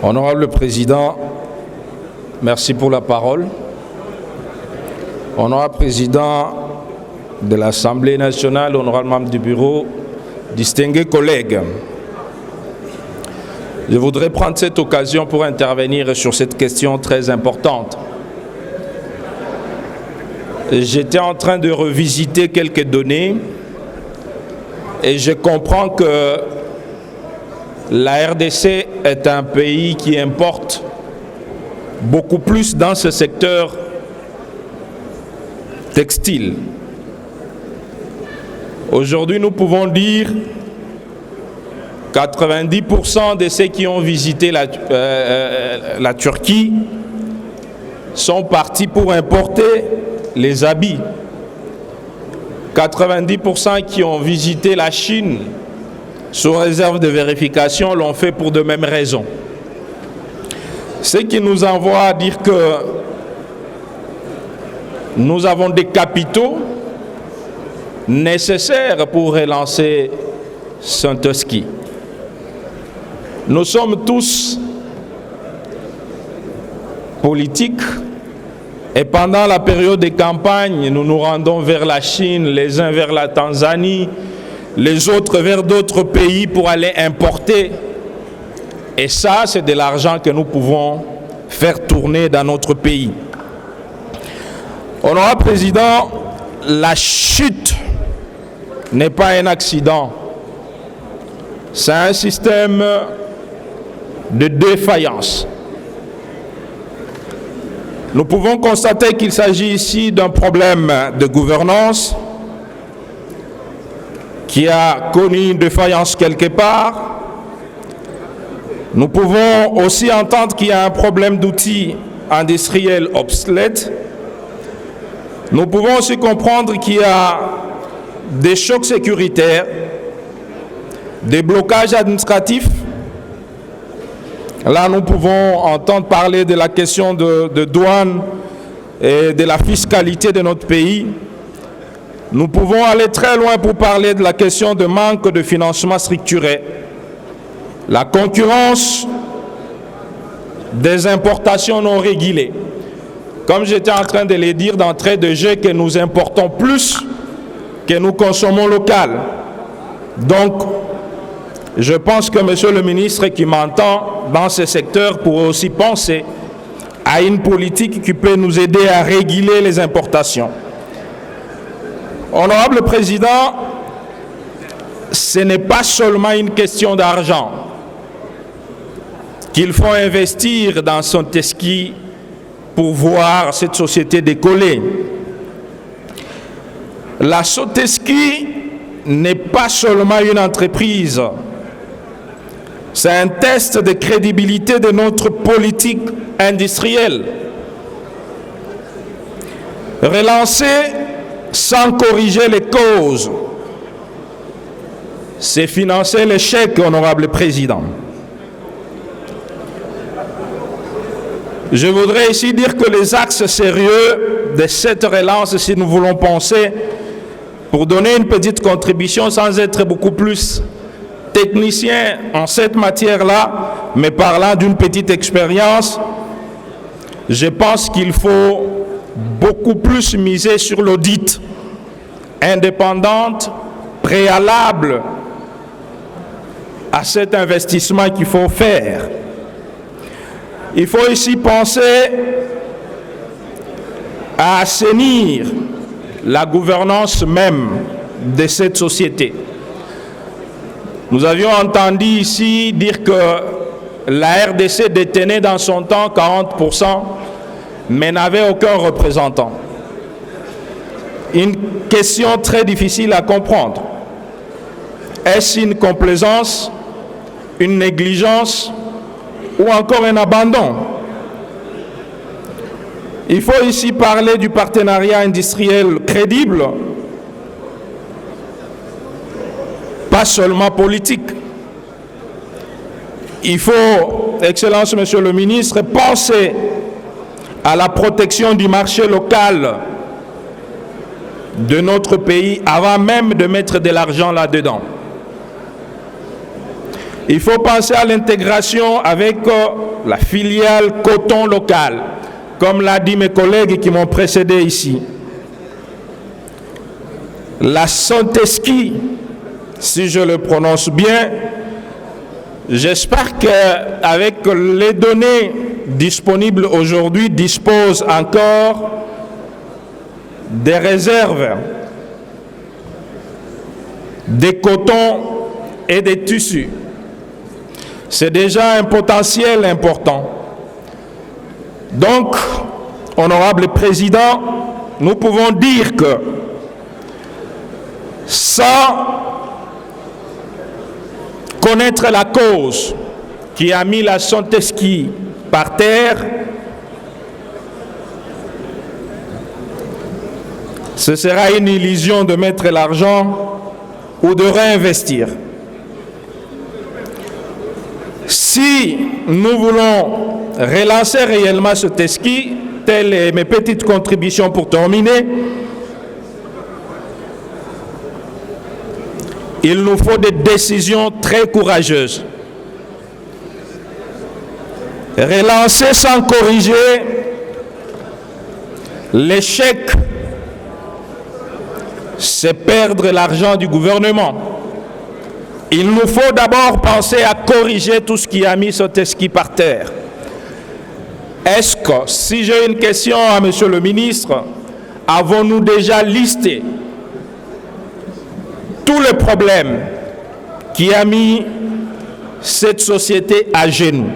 Honorable Président, merci pour la parole. Honorable Président de l'Assemblée nationale, honorable membre du bureau, distingués collègues, je voudrais prendre cette occasion pour intervenir sur cette question très importante. J'étais en train de revisiter quelques données et je comprends que la RDC est un pays qui importe beaucoup plus dans ce secteur textile. Aujourd'hui, nous pouvons dire 90% de ceux qui ont visité la Turquie sont partis pour importer les habits. 90% qui ont visité la Chine sous réserve de vérification l'ont fait pour de mêmes raisons. Ce qui nous envoie à dire que nous avons des capitaux nécessaires pour relancer Saint-Oski. Nous sommes tous politiques et pendant la période de campagne, nous nous rendons vers la Chine, les uns vers la Tanzanie, les autres vers d'autres pays pour aller importer. Et ça, c'est de l'argent que nous pouvons faire tourner dans notre pays. Honorable Président, la chute n'est pas un accident. C'est un système de défaillance. Nous pouvons constater qu'il s'agit ici d'un problème de gouvernance qui a connu une défaillance quelque part. Nous pouvons aussi entendre qu'il y a un problème d'outils industriels obsolètes. Nous pouvons aussi comprendre qu'il y a des chocs sécuritaires, des blocages administratifs. Là, nous pouvons entendre parler de la question de douane et de la fiscalité de notre pays. Nous pouvons aller très loin pour parler de la question de manque de financement structuré, la concurrence des importations non régulées. Comme j'étais en train de le dire d'entrée de jeu, que nous importons plus que nous consommons local. Donc, je pense que Monsieur le ministre qui m'entend dans ce secteur pourrait aussi penser à une politique qui peut nous aider à réguler les importations. Honorable Président, ce n'est pas seulement une question d'argent qu'il faut investir dans Saint-Oski pour voir cette société décoller. La Saint-Oski n'est pas seulement une entreprise, c'est un test de crédibilité de notre politique industrielle. Relancer sans corriger les causes, c'est financer l'échec, honorable Président. Je voudrais ici dire que les axes sérieux de cette relance, si nous voulons penser, pour donner une petite contribution sans être beaucoup plus technicien en cette matière-là, mais parlant d'une petite expérience, je pense qu'il faut beaucoup plus miser sur l'audit indépendante, préalable à cet investissement qu'il faut faire. Il faut ici penser à assainir la gouvernance même de cette société. Nous avions entendu ici dire que la RDC détenait dans son temps 40%, mais n'avait aucun représentant. Une question très difficile à comprendre. Est-ce une complaisance, une négligence ou encore un abandon? Il faut ici parler du partenariat industriel crédible, pas seulement politique. Il faut, Excellence, Monsieur le Ministre, penser à la protection du marché local de notre pays avant même de mettre de l'argent là-dedans. Il faut penser à l'intégration avec la filiale coton local, comme l'a dit mes collègues qui m'ont précédé ici. La Sonteski, si je le prononce bien, j'espère qu'avec les données disponibles aujourd'hui, dispose encore des réserves, des cotons et des tissus. C'est déjà un potentiel important. Donc, honorable président, nous pouvons dire que sans connaître la cause qui a mis la Sonteski par terre, ce sera une illusion de mettre l'argent ou de réinvestir. Si nous voulons relancer réellement ce Teski, telles sont mes petites contributions pour terminer, il nous faut des décisions très courageuses. Relancer sans corriger l'échec, c'est perdre l'argent du gouvernement. Il nous faut d'abord penser à corriger tout ce qui a mis ce Teski par terre. Est-ce que, si j'ai une question à Monsieur le ministre, avons-nous déjà listé tous les problèmes qui a mis cette société à genoux?